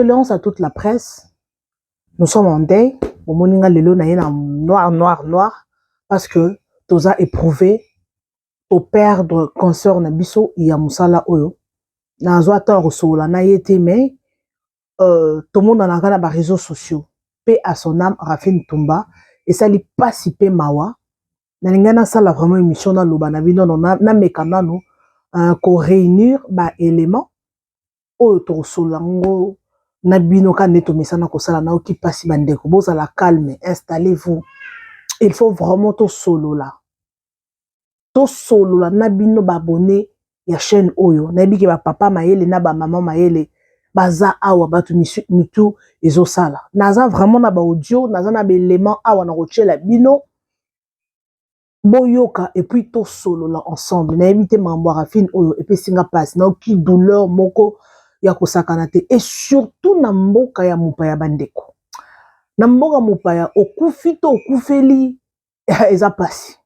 Condoléances à toute la presse. Nous sommes en deuil. Au moninga lelo na yena noir. Parce que toza éprouvé pour perdre concert na biso ya musala oyo. Na zo ata resola na yete mais tout le monde en a na ba réseaux sociaux. Paix à son âme Rafine Tumba et ça li pas si pe mawa. Na lingana sala vraiment émission na loba na bino na mekana no ko réunir ba éléments oyo to solango na bino ka neto mesana ko sala na oki pasi bandeko boza la calme, installez-vous. Il faut vraiment to solo là na bino ba abonné ya chaîne oyo na biki ba papa mayele na ba maman mayele baza awa batu mitu ezo sala naza vraiment na ba audio naza na ba élément awa na rochela bino boyoka et puis to solo là ensemble na éviter mambo Rafine oyo et puis singa passe na oki douleur moko ya kosakana te et surtout na mboka ya mupaya bandeko na mboka mupaya okufi to okufeli eza pasi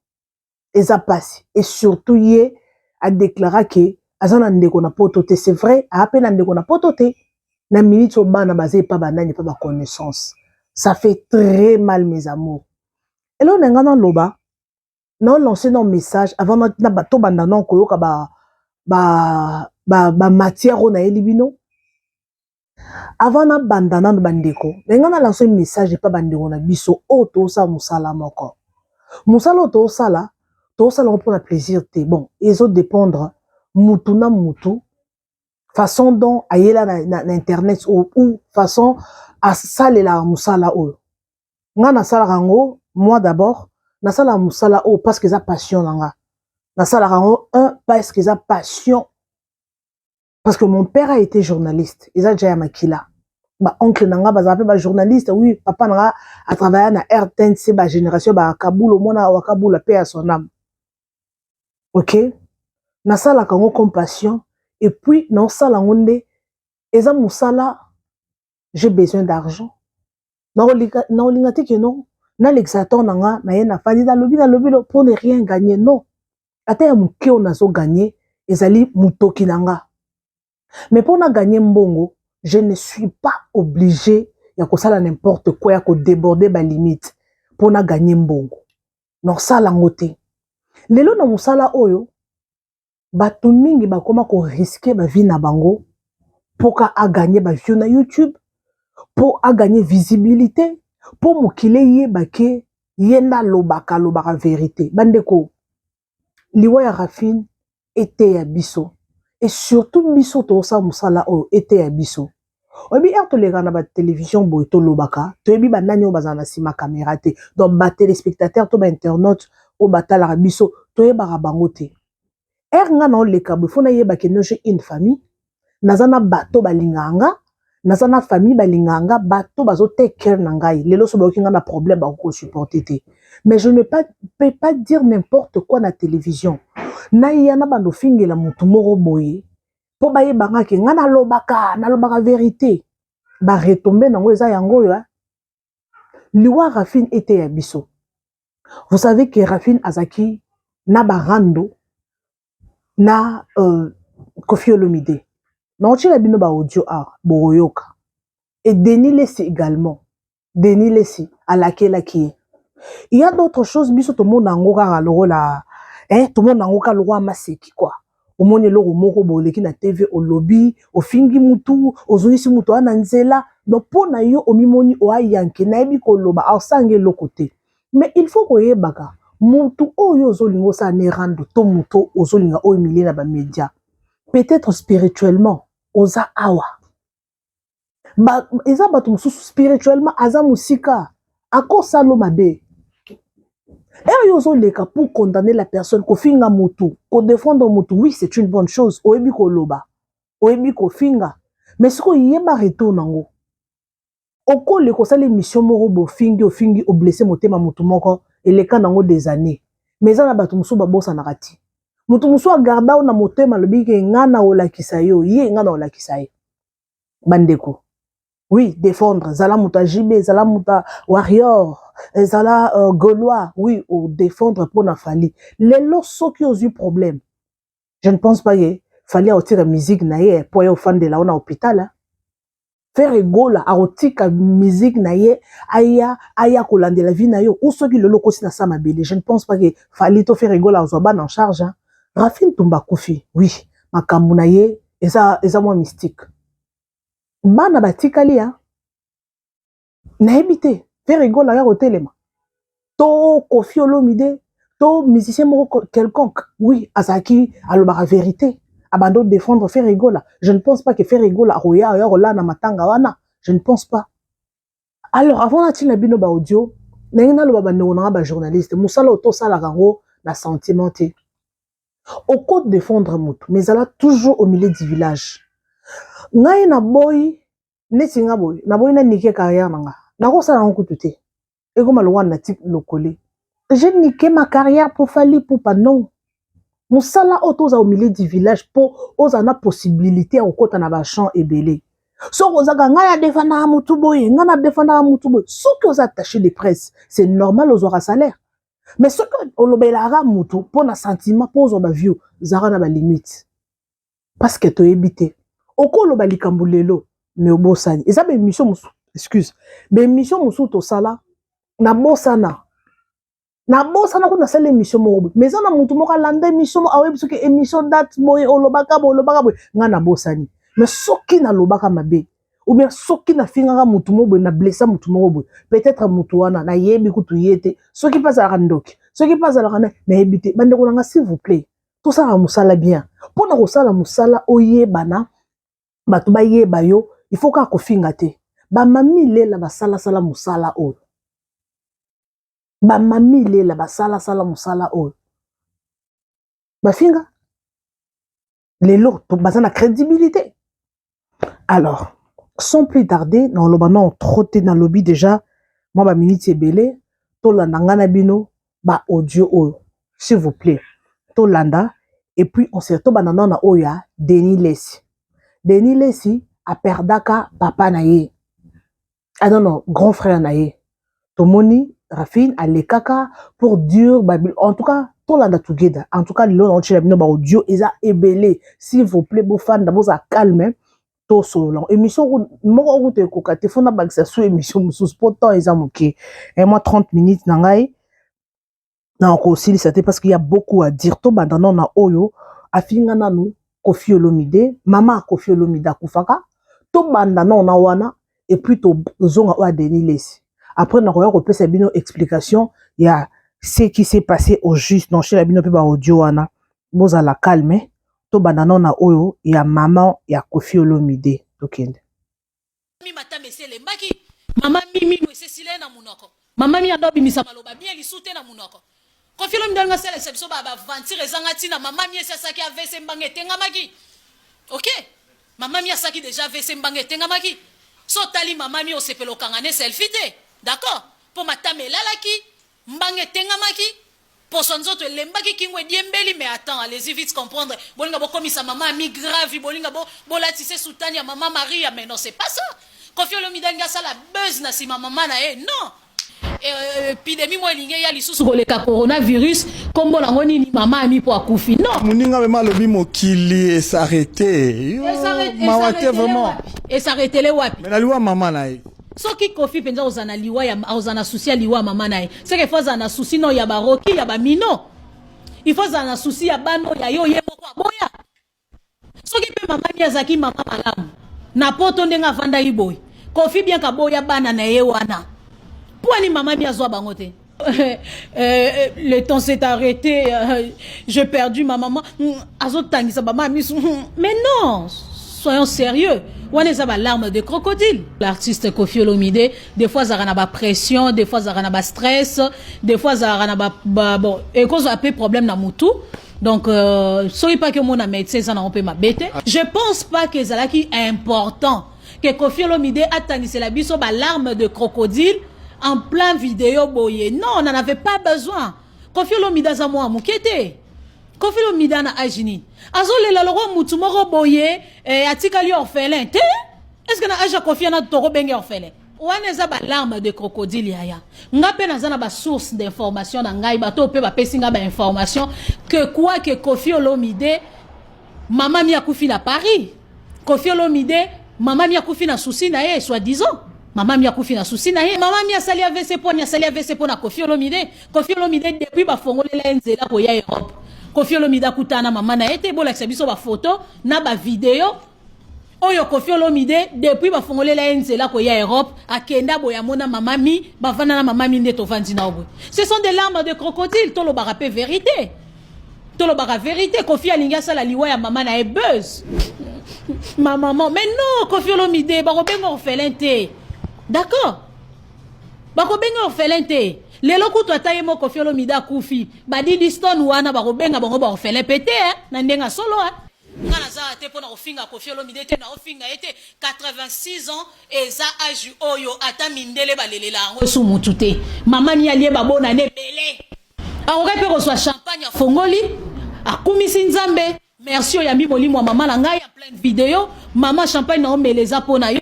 et surtout ye a déclaré que azana ndeko na poto te c'est vrai a appelé ndeko na poto te na minute obana bazé pas banani pas ba connaissance ça fait très mal mes amours et là on ngana loba na lancer nos message avant na bato banda non koyoka ba matière on a elibino avant na bandana no bandeko nga na lancer message pas bandeko na biso o to sa musala moko musala to sala pour le plaisir te bon ils ont dépendre mutu na mutu façon dont ayela na internet ou façon à salela musala o nga na sala rango moi d'abord na sala musala o parce que ça passion nga na sala rango un parce que ça passion. Parce que mon père a été journaliste. Il a déjà makila. Ba oncle nanga bazape ba journaliste. Oui, papa nanga a travaillé na RTNC ba génération ba Kaboul au mona wa Kaboul la paix à son âme. OK? Na sala kango compassion et puis na sala ngonde eza musala j'ai besoin d'argent. Na olingati que non. Na l'exator nanga na yena fadi na lobi pour ne rien gagner non. Ata ya muke on a zo gagner ezali mutoki nanga. Mais pour na gagner mbongo, je ne suis pas obligé ya ko sala n'importe quoi ya ko déborder ba limite pour na gagner mbongo. Non sala ngote. Lelo na musala oyo bato mingi bakoma ko risquer ba vie na bango pour ka a gagner ba view na YouTube, pour a gagner visibilité, pour mokile ye bake yenda lobaka vérité. Bandeko liwa ya Rafine était ya biso. Et surtout biso to sa musala o était ya biso. Obi erto le gana ba télévision boito lobaka, to ebi banani o bazana sima caméra te. Donc ba téléspectateurs to ba internautes o batala biso to yeba bango te. Nga na le kabo fona yeba ke no j'ai une famille, nazana bato balinganga, nazana famille balinganga, bato bazo take care na ngai. Lelo so ba okinga na problème ba ko supporter te. Mais je ne peux pas dire n'importe quoi na télévision. Na yana bando fingela mutu moko boye po baye banga ke nga na lobaka vérité ba retomber nango eza yango yo liwa Rafine était ya biso. Vous savez que Rafine azaki na barando na Koffi Olomide na ochila bino ba audio boyoka et Denis Lessi également Denis Lessi alakela qui il y a d'autres choses biso to mona ngo ka loro la tout le monde a un roi maseki quoi. Au monde le moko boleki na TV au lobby, au fingi mutu, au zoisi mutu ananzela. Donc pour na yo omimoni o ayanke na ebi ko loba au sange lo côté. Mais il faut ko yebaka mutu o yo zolingo sa ne rando to mutu o zolinga o emili na ba média. Peut-être spirituellement oza awa. Ba eza batu mususu spirituellement aza musika. Ako salo mabe. Et yozo leka pour condamner la personne ko finga mutu, ko défendre mutu, oui, c'est une bonne chose. Oebi ko loba, oebi ko finga. Mais ce ko yeba retour nango. Oko le ko sale mission moko bo fingi o blessé motema mutu moko et le ka nango des années. Mais ça na batu musu ba bossa nakati. Mutu musu a garda na motema lobi ke ngana olakisa yo, ye ngana olakisa ye. Bandeko. Oui, défendre. Zala muta JB, Zala muta warrior, Zala gaulois. Oui, ou défendre pour na fali. Les lots qui ont eu problème. Je ne pense pas qu'il fallait tirer la musique naïe pour aller au fan de la hôpital. faire rigola arotika musique na ye aya kolande la vie na yo ou ceux qui le loko si na sama bele. Je ne pense pas que fallait to faire rigola ozoban en charge hein. Rafine Tumba Kofi oui makambu na ye eza moi mystique bana batikali hein na ebité faire rigola ya hotelema to Koffi Olomide to musicien moko quelconque oui azaki alobaka vérité abandon défendre faire rigola. Je ne pense pas que faire rigola roya na matanga wana. Je ne pense pas. Alors avant d'attendre la bino ba audio, n'engena lo ba ba journaliste, musala auto sala rango na sentimenté. Au côté défendre mutu, mais elle a toujours au milieu du village. Ngai na boy, netinga boy, na boy na niqué carrière nanga. Na ko sala ngu tuté. Et comme le wan na type lokolé. J'ai niqué ma carrière pour Fally Ipupa non. Musala autos au milieu du village pour osana possibilité au côté na ba champ et belé. So ozaga ngaya defana mutu boy, ngana defana mutu boy. So que os attaché de presse, c'est normal aux aura salaire. Mais ce que olobelara mutu pour na sentiment pour os ba view, zara na ba limite. Parce que to ebité. Oko lo balikambulelo, mais obosani. Eza be mission musu, excuse. Be mission musu to sala na bosana. Na bosa na kuna sele émission mo mais ça na mutu mo landa émission mo awe biso ke émission date boy olobaka boy nga na bosa ni mais soki na lobaka mabe ou bien soki na fingaka mutu mo boy na blessa mutu mo boy peut-être mutu wana na yebi kutu yete soki pas à randoki soki pas à la na ebité bande ko nga s'il vous plaît tout ça va musala bien pour na ko sala musala oyebana batu ba yeba yo il faut ka ko fingate ba mami lela ba sala sala musala o ba mami lela ba sala sala musala o ba finga les lots baza na crédibilité. Alors sans plus tarder dans le banon trotté dans lobby déjà moi ba minute ebele to landa ngana bino ba audio o s'il vous plaît to landa et puis on se retrouve dans na oya Denis Lessi a perdaka papa na ye ah non grand frère na ye to moni Rafine à l'ékaka pour dur en tout cas tout là together en tout cas le on tient bien audio et ça ébélé s'il vous plaît beau fan d'abord ça calme tout solo émission moko route ko ka téléphone ba ça sous émission sous pourtant ils ont moqué et moi 30 minutes nangai na encore aussi c'était parce qu'il y a beaucoup à dire to bandana na oyo afinga nanu Koffi Olomide mama Koffi Olomide kufaka to bandana na wana et puis to zonga wa Denis Lessi. Après, on a repris une explication. Il y a ce qui s'est passé au juste. Non, chez la bino pe audio wana. Boza la calme. To banana na oyo. Il y a maman, il y a Koffi Olomide. Tokende. Maman mimi no sesile na munoko. Maman mi adobi misamaloba bien li soute na munoko. Koffi Olomide nga sele sebso ba vantir ezanga tina maman mi esa saki avese mbange tenga maki. OK? Maman mi asaki déjà avese mbange tenga maki. So tali maman mi osepelo kangane selfie te. D'accord? Pour ma tame lalaki, mbange tengamaki, pour son autre lembaki kingwe diembeli, mais attends, allez-y vite comprendre. Bolinga bo komisa maman mi grave, bolinga bo bolatise soutania maman Maria, mais non, c'est pas ça. Koffi Olomide nga ça la buzz na si maman na non. Épidémie moi linge ya lisusu koleka coronavirus, kombo na ngoni ni maman ami pour akufi. Non. Muninga mema lobi mokili et s'arrêter. Mawate vraiment. Et s'arrêter les wapi. Mais la loi maman na so ki Koffi penza ozana liwa ya ozana souci ya liwa mama nae c'est que faut na souci no ya baroki ya ba mino il faut na souci ya bano ya yo ye moko boya so ki pe mama ya zaki mama malamu na poto ndenga vanda iboy Koffi bien ka boya bana na ye wana poani mama ya zo bango te le temps s'est arrêté j'ai perdu ma maman azotangisa ba mama mais non soyons sérieux. On est à l'arme de crocodile. L'artiste Koffi Olomide, des fois ça a pression, des fois ça a stress, des fois ça a bon et cause un peu problème dans mutu. Donc soyez pas que mon médecin ça n'a pas ma bête. Je pense pas que ça qui est important que Koffi Olomide a tangissé la biso ba l'arme de crocodile en plein vidéo boyé. Non, on n'en avait pas besoin. Koffi Olomide ça moi mukete. Koffi Olomide na ajini. Azole la loro mutu moko boye atikali orphelin. Te? Est-ce que na aja Koffi na toro benge orphelin? Wana za ba larme de crocodile yaya. Nga pe na zana ba source d'information na ngai ba to pe ba pesinga ba information que quoi que Koffi Olomide maman mi akufi na Paris. Koffi Olomide Maman mi akufi na souci na ye, soi-disant. Maman mi akufi na souci na ye. Maman mi asali AVC po, ni asali AVC po na Koffi Olomide. Koffi Olomide depuis ba fongolela nzela ko ya Europe. Koffi Olomide akutana maman na ete bola biso ba photo na ba video. Oyo Koffi Olomide depuis ba fongolela nzela ko ya Europe akenda boya mona maman mi bavana na maman mi ndeto vandi na obwe. Ce sont des larmes de crocodile, to lo barape vérité. To lo bara vérité Koffi alinga sala liwa ya maman na e buzz. Ma maman, mais non, Koffi Olomide, barobenga orphelin te. D'accord? Barobenga orphelin te. Lelo kutu ataye mo Koffi Olomide akufi. Badi diston wana barobenga bango ba orphelin pete, na ndenga solo, nga na za te pona ofinga Koffi Olomide te na ofinga ete 86 ans eza âge oyo ata mindele balelela yango su mutu te. Mama ni alie babona ne bele. Aorepe ko soit champagne fongoli, akumisi nzambe. Merci oyambi molimo maman la ngai en pleine vidéo maman champagne na omeleza pona yo.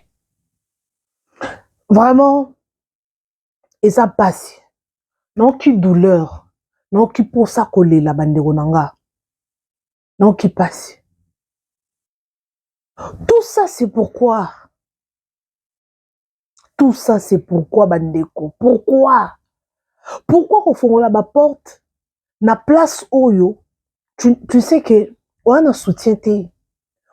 Vraiment et ça passe. Non qui douleur, non qui pour ça coller la bandeko nanga. Non qui passe. Tout ça c'est pourquoi. Tout ça c'est pourquoi bandeko. Pourquoi? Pourquoi qu'on fongola ba porte na place oyo tu sais que on a soutien te.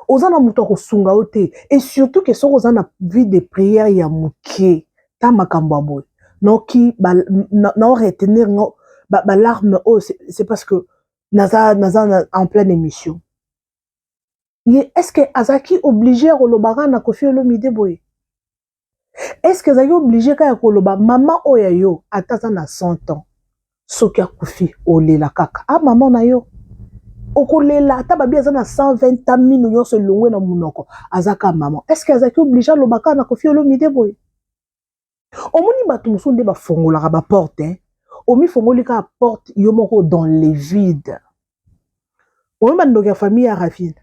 Ozana muto ko sunga ote et surtout que so ozana vie de prière ya muke ta makambo boy. Non qui na retenir ba larme oh c'est parce que naza en pleine émission. Est-ce que Azaki obligé kolobara na Koffi Olomide boy? Est-ce que Azaki obligé ka koloba maman oya yo ataza na 100 ans soki akufi olela kaka ah maman na yo okolela ata babi aza na 120 ans mino nyonso elongwe na munoko azaka maman. Est-ce que Azaki obligé lobaka na Koffi Olomide boy? Omoni bato mosusu nde bafongolaka ba porte omi fongoli ka porte yo moko dans les vides. Omi bandoko ya famille ya Rafine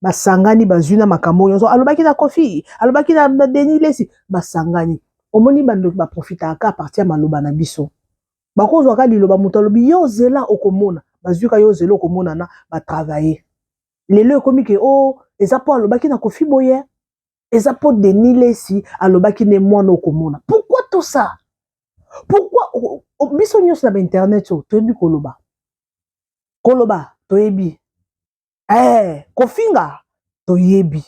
basangani bazuna makambo nyonso alobaki na Koffi alobaki na Denis Lesi basangani. Omoni bandoko ba profita ka partir ya maloba na biso bakozwa ka liloba moto alobi yo zela okomona bazuka yo zela okomona na ba travailler lelo ekomi ke oh eza po alobaki na Koffi boye eza po Denis Lesi alobaki ne mwana okomona. Pourquoi tout ça? Pourquoi biso nyonso na internet so toyebi koloba toyebi kofinga toyebi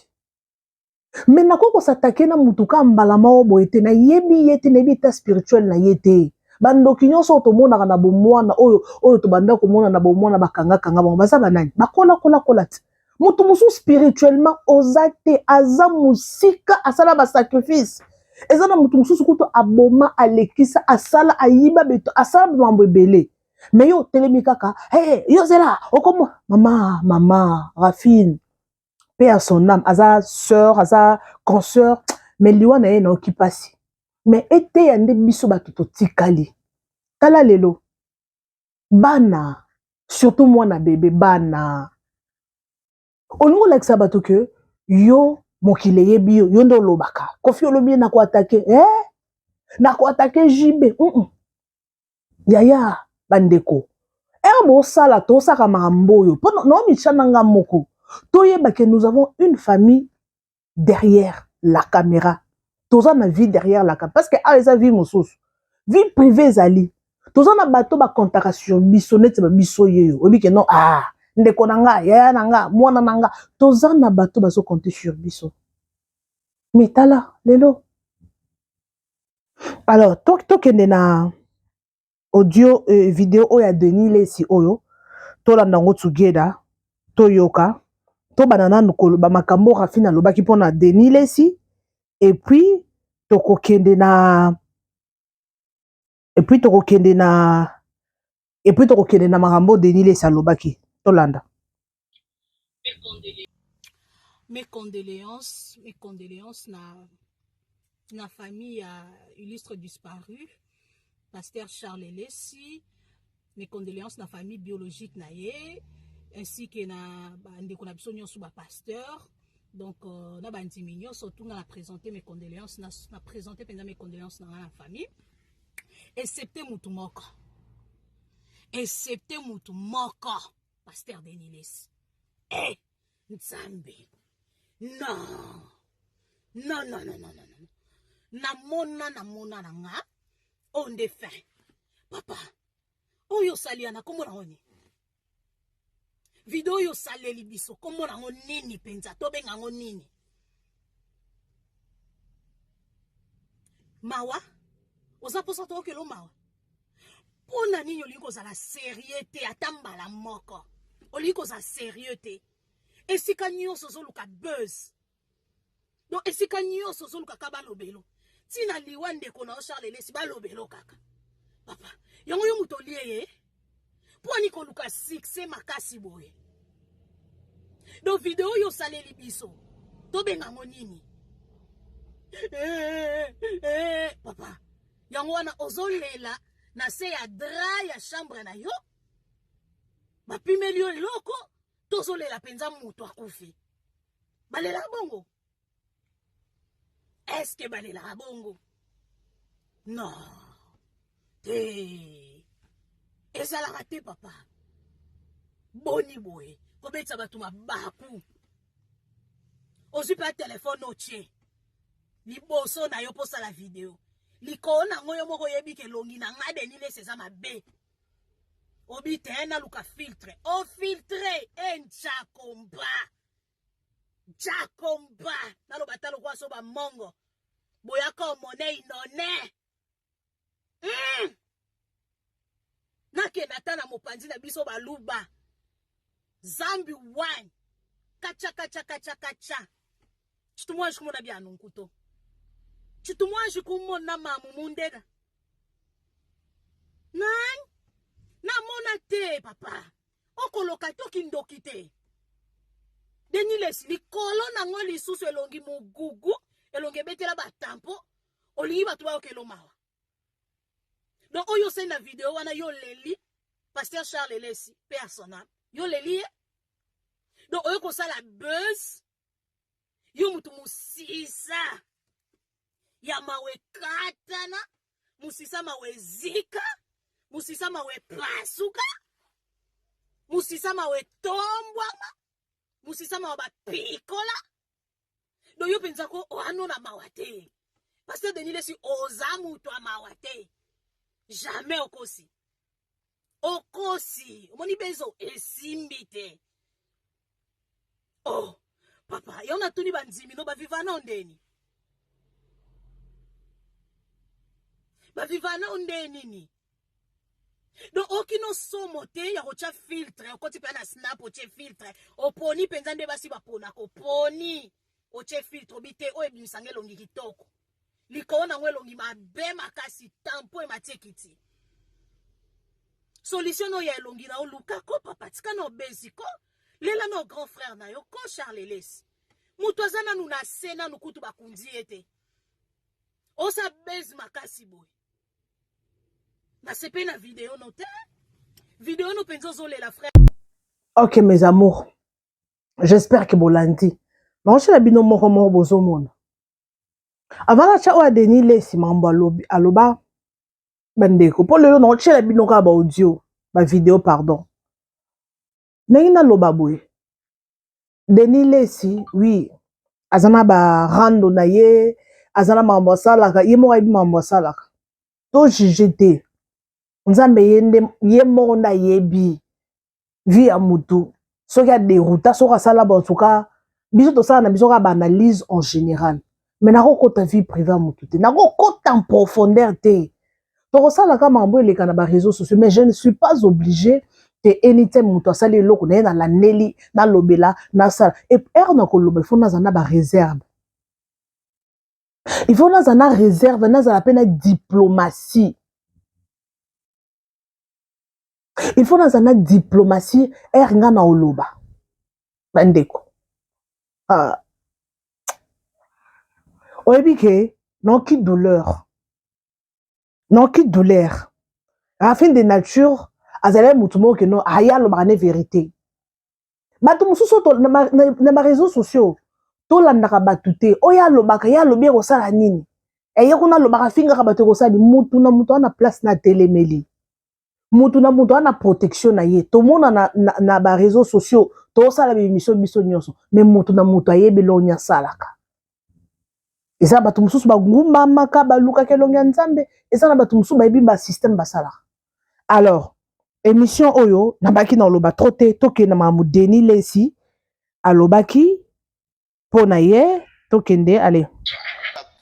mais nakoko s'attaquer na mutuka mbalama obo ete na yebi yete na yebi ta spirituel na yete bandoki nyonso tomonaka na bomwana oyo tobanda komona na bomwana bakanga bango baza banani bakola te mutu musu spirituellement ozate aza musika asala ba sacrifice eza na mutu musu kuto aboma alekisa asala ayiba beto asala mambo ebele mais yo telemi kaka yo zela okomo mama Rafine paix à son âme aza sœur aza consoeur mais liwa na ye na okipasi mais ete yande biso bato totikali tala lelo bana surtout mwana bébé bana olingo lakisa bato ke yo mokile yebi yo ndo lobaka Koffi Olomide na ko attaquer na ko attaquer JB yaya bandeko bo sala to saka makamboyo no michananga moko toyeba que nous avons une famille derrière la caméra toza na vie derrière la caméra parce que eza vie mosusu vie privée ezali toza na bato ba contaka sur biso neti ba biso yeyo obi ke non ndeko nanga yaya nanga mwana nanga toza na bato bazo compter sur biso mais tala lelo alors tokende na audio vidéo oya Denis Lesi oyo tolanda ngo together toyoka to banana ba makambo Rafine alobaki pona Denis Lesi et puis tokokende na makambo Denis Lesi alobaki tolanda. Mes condoléances na famille illustre disparu Pasteur Charles Lesi. Mes condoléances na famille biologique na ye ainsi que na ndeko na biso nyonso ba pasteur donc na bandimi nyonso tout na présenter mes condoléances na présenter pendant mes condoléances na la famille excepté mutu moko Pasteur Denis Lesi nzambe non Non, non, non, non, non, non. Namona na nga. On défait. Papa. Oh yo salia na komo na oni. Video yo sale libiso komo na nini penza to benga nini. Mawa. Oza posa to kelo mawa. Pona nini oliko za la sérieuté atambala moko. Oliko za sérieuté. Esika nyonso zoluka buzz. Donc esika nyonso zoluka kabalobelo. Tina liwande kona o Charles Lesi balobelo kaka. Papa, yango yo muto liye. Poni koluka succès makasi boye. Donc vidéo yo sale libiso. To benga nini. Papa, yango wana ozolela na se ya dra ya chambre na yo. Bapimeli yo loko. Tozolela penza mutu akufi. Balela bongo. Est-ce que balela bongo? Non. Et ça l'a raté, papa. Boni boy. Combien ça va tout ma baku? Osu pas téléphone au tien. Li boso na yo posa la vidéo. Li ko na ngoyo moko yebi ke longi na ngade ni lese za mabe. Obi tena luka filtre. O filtre en chakomba. Chakomba. Nalo batalo kwa soba mongo. Boya ko mone inone. Nake natana mopanzi na biso baluba. Zambi wine. Kacha. Chitumwanji kumona bia nunkuto. Chitumwanji kumona mamu mundega. Nan? Na mona te, papa. Okoloka toki ndoki te. Deni lesi, li kolo na ngo li susu elongi mugugu, elongi betela ba tampo, olingi batuwa okelo mawa. Donc, oyo se na video wana yo leli, Pasteur Charles Lesi, personnel, yo leli, donc oyo kosa la buzz, yo mutu musisa, ya mawe katana, musisa mawe zika, musisa mawe pasuka, musisa mawe tombwanga, musisa mawe bapikola. Donc yo penza ko oano na mawate. Pasteur Denis Lesi ozamu to mawate. Jamais okosi. Okosi. Omoni bezo esimbite. Oh, papa, yona tuni banzimi no bavivana ondeni. Bavivana ondeni ni. Donc okino somo te ya kocha filtre, okoti pe na snap oche filtre. Oponi penzande basi bapona ko poni. Oche filtre bite o ebisange longi kitoko. Likona ngwe longi mabe makasi tampo e matekiti. Solution no ya longi na oluka ko papa tika no beziko. Lela no grand frère na yo ko Charles Lesi. Mutu azana nu na sena nu kutu bakundi ete. Osa bez makasi boy. Na sepe na vidéo no te. Vidéo no penzo zolela frère. Ok mes amours. J'espère que bolandi. Non, je la bino moko moko bozo mona. Avant la cha wa Denis Lesi mambo aloba bandeko. Pour le non, je la bino ka ba audio, ba vidéo pardon. Nengina loba boy. Denis Lesi, oui. Azana ba rando na ye, azana mambo salaka, ye mo ibi mambo salaka. To jijete. Nzambe yende ye mo na yebi. Vi amutu. Soki a dérouta, soki sala ba en tout cas, biso to sala na biso ka ba analyse en général. Mais na ko ta vie privée amutu te. Na ko en profondeur te. To sala ka mambo eleka na ba réseaux sociaux, mais je ne suis pas obligé te anytime mutu asali eloko na la neli na lobela na sala. Et na ko lobe fo na zana ba réserve. Il faut na zana réserve, na zana pena diplomatie. Il faut na zana diplomatie nga na oloba. Bandeko. Oyebi ke non qui douleur. Non qui douleur. À la fin de nature, azale mutumo ke no aya lo bane vérité. Bato mususu to na ma réseaux sociaux. To landaka batute, oya lo baka ya lo bi ko sala nini. E yekuna lo baka finga ka bato ko sala mutu na mutu na place na telemeli. Mutu na mutu na protection na ye. To mona na ba réseaux sociaux, to sala bi émission biso nyonso. Mais mutu na mutu ayebe lo nya salaka. eza bato mosusu bagumbamaka balukaka elongi ya nzambe eza na bato mosusu bayebi basystème basalaka. Alors émission oyo nabaki na oloba tro te tokende makambo Denis Lesi alobaki mpo na ye tokende ale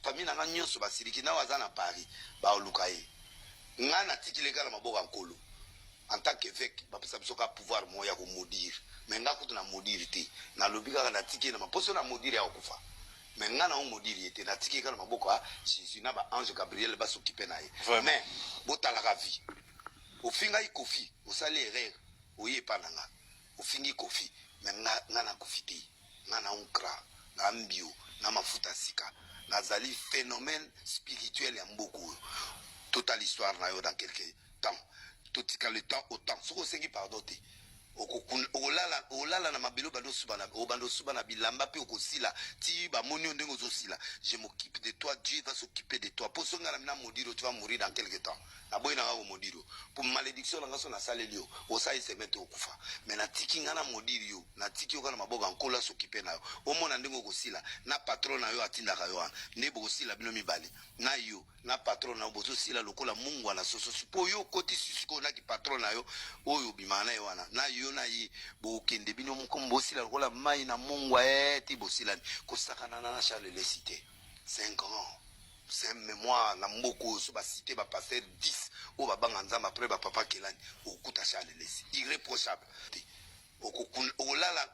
famille nanga nyonso basiriki na waza na Paris baoluka ye nga natikile kala maboko ya nkolo en tant qu'évêque bapesa biso ka pouvoir moya ya komodire me nga kutu na modire te nalobi kaka natiki na maposo na modire ya kokufa me nga na omodire ye te natiki kala maboko ya Jésus na baange Gabriel basokipe na ye mais botalaka vie ofingai kofi osali erreur oye epa na nga ofingi kofi me nga nakufi te nga na onkra na mbio na mafuta sika nazali phénomène spirituel ya mboka oyo total histoire na yo dans quelque temps totika le temps au temps soko osengi pardon te olala na mabelo bando suba na bilamba pe okosila ti bamoni ndenge ozosila je m'occupe de toi Dieu va s'occuper de toi poso ngana mina modiro tu vas mourir dans quelque temps na boy na nga modiro pour malédiction na nga so na saleli yo osai se mettre okufa mais na tiki ngana modiri yo na tiki okana maboka nkola s'occuper na yo omona ndenge okosila na patron na yo atindaka yo ne bokosila bino mibali na yo na patron na yo bozosila lokola mungu na soso po yo koti sisuko na ki patron na yo oyo bimana yo na yo na ye bokende bino mokombosila lokola mai na mungu ti bosilani kosakana na Charles le cité 5 ans c'est mémoire na mboko so ba cité ba passer 10 o ba banga nzamba après ba papa kelani okuta Charles le irréprochable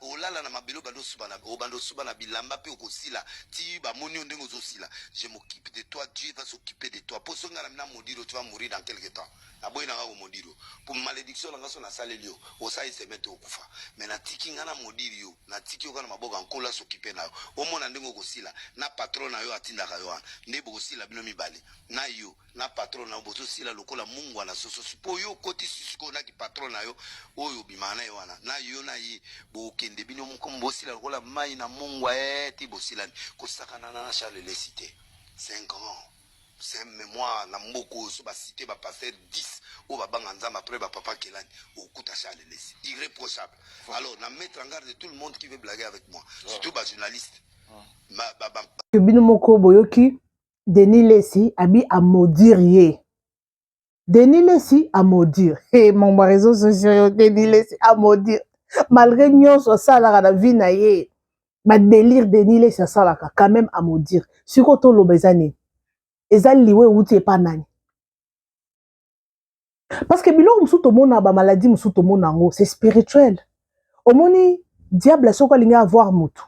olala na mabelo bando suba na bilamba pe okosila ti bamoni ndenge ozosila je m'occupe de toi Dieu va s'occuper de toi poso ngana mina modiro tu vas mourir dans quelque temps na boy na nga modiro pour malédiction nga so na saleli yo osai se mettre okufa mais na tiki ngana modiri yo na tiki okana maboka nkola s'occuper na yo omona ndenge okosila na patron na yo atindaka yo nde bokosila bino mibali na yo na patron na yo bozosila lokola mungu na soso po yo koti sisuko na ki patron na yo oyo bimana yo na yo na ye bokende bino mokombosila lokola mai na mungu ti bosilani kosakana na Charles le cité 5 ans c'est mémoire na mboko so ba cité ba passer 10 o ba banga nzamba après ba papa kelani okuta Charles le irréprochable alors na mettre en garde tout le monde qui veut blaguer avec moi surtout ba journaliste bino moko boyoki Denis Lesi abi a maudire ye Denis Lesi a maudire mon réseau social Denis Lesi a maudire malgré nyonso salaka na vie na ye ba délire Denis Lesi salaka quand même a maudire siko to lobezani ezali liwe uti epa nani parce que biloko musu tomona ba maladie musu tomona ngo c'est spirituel omoni diable soko linga avoir mutu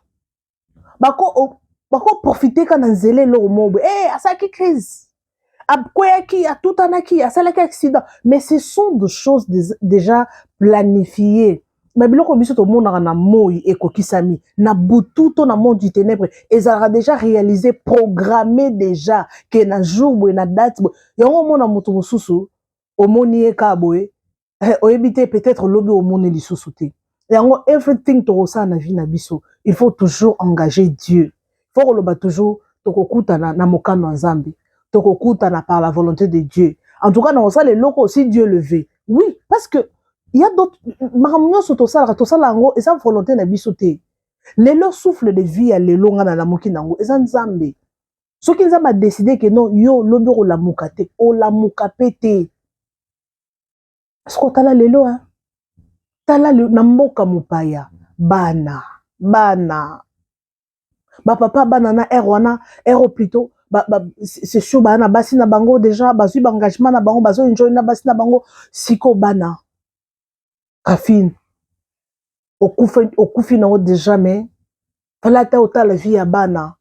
bako profiter kana nzele lo mobo asaki crise akweki atutanaki asalaki accident mais ce sont des choses déjà planifiées mais biloko biso tomonaka na moi ekokisami na butu to na monde du ténèbre ezalaka déjà réalisé programmé déjà que na jour boye na date boye yango omona moto mosusu omoni ye ka boye oyebi te peut-être lobi omoni lisusu te yango everything tokosala na vie na biso il faut toujours engager Dieu il faut koloba toujours tokokutana na mokano ya Nzambe tokokutana par la volonté de Dieu en tout cas na osala eloko aussi Dieu le veut oui parce que il y a d'autres makambo tosala yango eza volonté na biso te lelo souffle de vie ya lelo nga na lamuki nango eza Nzambe soki Nzambe a décidé que non yo lobi olamuka te olamuka pe te siko tala lelo tala na mboka mopaya bana bapapa bana na air wana air plutôt c'est sûr bana basi na bango déjà bazwi ba engagement na bango bazo enjoy na basi na bango siko bana Kafine okufi na déjà mais fala ta otala vie ya bana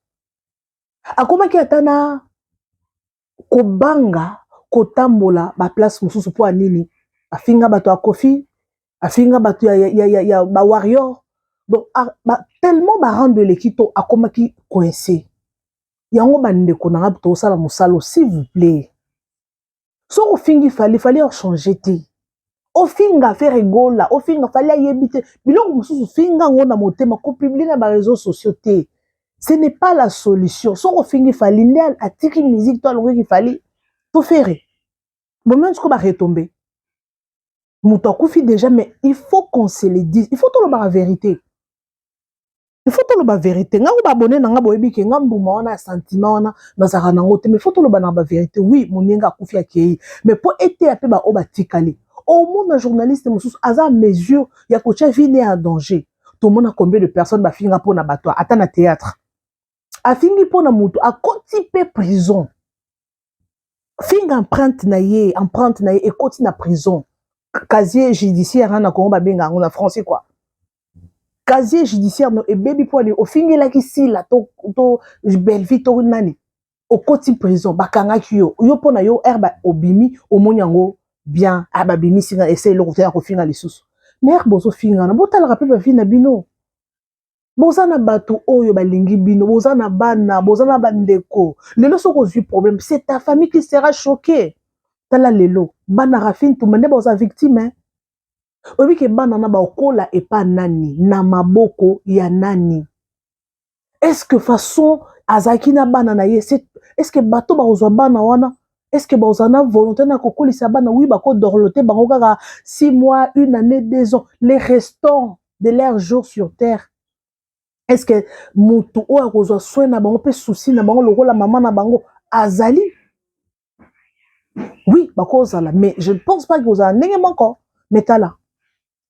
akomaki atana kobanga kotambola ba place mususu po anini afinga bato akofi afinga bato ya ba warrior donc tellement ba rendre l'équito akomaki coincé yango bandeko na ngab to sala musalo s'il vous plaît so ofingi fallait changer te ofinga faire rigola ofinga fallait yebite biloko mususu finga ngona motema ko publier na ba réseaux sociaux te ce n'est pas la solution so ofingi fallait ndel atiki musique to alongo ki fallait to faire moment ko ba retomber muto akufi déjà mais il faut qu'on se le dise il faut tout le la vérité il faut toloba vérité nga ko ba abonné na nga boyebi ke nga mbuma wana sentiment wana nazaka nango te mais faut toloba na ba vérité oui moninga akufi akei mais po ete ape ba o batikali au monde journaliste mususu aza mesure ya kotia vie en danger tout le monde a combien de personnes ba finga pona bato ata na théâtre afingi pona mutu akoti pe prison finga empreinte na ye ekoti na prison casier judiciaire na Congo ba benga na français quoi casier judiciaire no e baby po ali ofingela si la to Belleville to nani au côté prison bakanga yo pona yo herba obimi omonyango bien aba bimi singa essayer le faire ko finga lisusu mer bozo finga na botala rappeler ba vie na bino bozana bato oyo balingi bino bozana bana bozana bandeko lelo soko zui problème c'est ta famille qui sera choquée tala lelo bana rafine tout mande boza victime obi ke bana na ba okola e pa nani na maboko ya nani est-ce que façon azaki na bana na ye est-ce que bato ba ozwa bana wana est-ce que ba ozana volonté na kokolisa bana oui ba ko dorloter ba ngaka 6 mois 1 année 2 ans les restants de leurs jours sur terre est-ce que mutu o akozwa soin na bango pe souci na bango lokola maman na bango azali oui ba kozala mais je ne pense pas que vous en ayez encore mais tala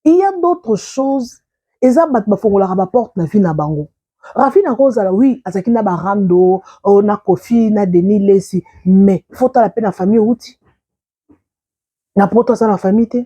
il y a d'autres choses. Eza bat bafongola ba porte na vie na bango. Rafi na kozala oui, azaki na barando, na Kofi, na Denis Lesi, mais faut la peine na famille outi. Na poto ça na famille te.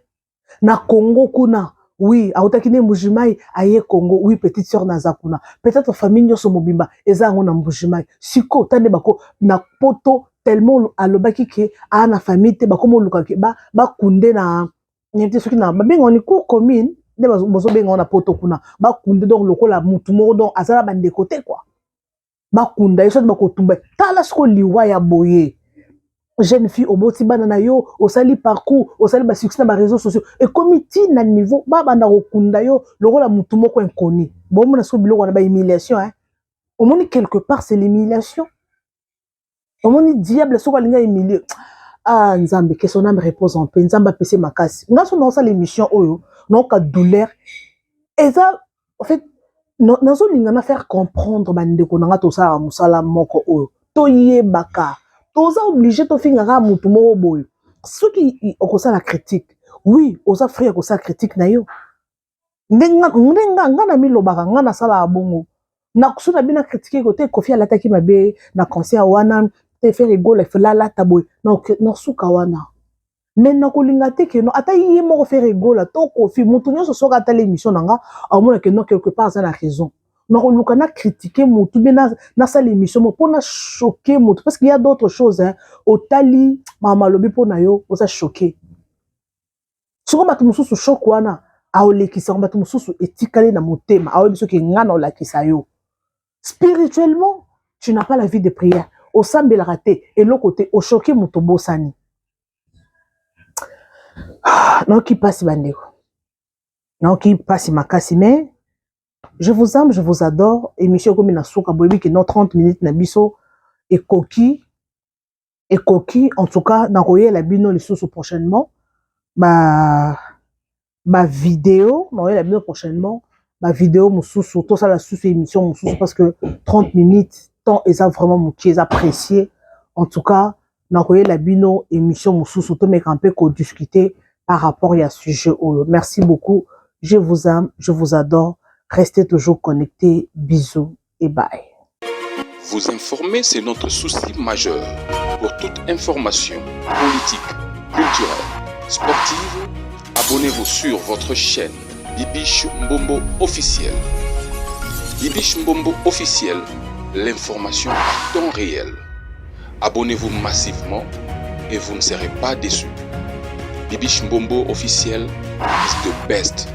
Na Congo kuna, oui, autaki ne Mbujimai aye Congo, oui petite sœur na zakuna. Peut-être famille nyoso mobimba, eza ngona Mbujimai. Siko tande bako na poto tellement alobaki ke a na famille te bako mo lukaki ba kunde na n'était ce qui n'a pas bien on est court commune des bozo bien on a poto kuna ba kunde donc lokola mutu moko donc azala bande côté quoi ba kunda yeso ba ko tumba tala sko liwa ya boye jeune fille au boti banana yo au sali parcours au sali ba succès na ba réseaux sociaux et comité na niveau ba banda ko kunda yo lokola mutu moko inconnu bon mon sko biloko na ba humiliation hein au moins quelque part c'est l'humiliation au moins diable soko linga humilier. Ah, Nzambe, que son âme repose en paix. Nzamba pese makasi. Nous avons ça l'émission oyo, non ka douleur. Et ça, en fait, nous avons faire comprendre bandeko nanga to sa musala moko oyo. To ye baka. To za obligé to finga mutu moko boyo. Ceux qui ont ça la critique. Oui, osa frère ko ça critique na yo. Ndenga na mi lobaka nga na sala abongo. Na kusuna bina critiquer côté Kofi alataki mabe na concert wana. Te faire rigolo la la taboy non suka wana mais na kolinga te ke no ata yi mo faire rigolo to Kofi mutu nyo so ka ta l'émission nanga au moins que non quelque part ça la raison non ko lukana critiquer mutu bena na sa l'émission mo pona choquer mutu parce qu'il y a d'autres choses hein au tali mama lobi pona yo o ça choquer soko batu mususu choc wana a olekisa batu mususu etikali na motema a biso ke ngana olakisa yo spirituellement tu n'as pas la vie de prière au sambel raté et l'autre côté au choqué mutobo sani non qui passe bandeko non qui passe makasi mais je vous aime je vous adore émission comme na souka boyebi que non 30 minutes na biso et coquille en tout cas na royer la bino les sous prochainement ma vidéo na royer la bino prochainement ma vidéo mususu tout ça la sous émission mususu parce que 30 minutes temps et ça vraiment mon qui est apprécié en tout cas na la bino émission mususu to me camper ko discuter par rapport à ce sujet. Merci beaucoup, je vous aime, je vous adore, restez toujours connectés, bisous et bye. Vous informer, c'est notre souci majeur. Pour toute information politique, culturelle, sportive, abonnez-vous sur votre chaîne Bibiche Mbombo officiel. Bibiche Mbombo officiel, l'information en temps réel. Abonnez-vous massivement et vous ne serez pas déçus. Bibiche Mbombo officiel is the best.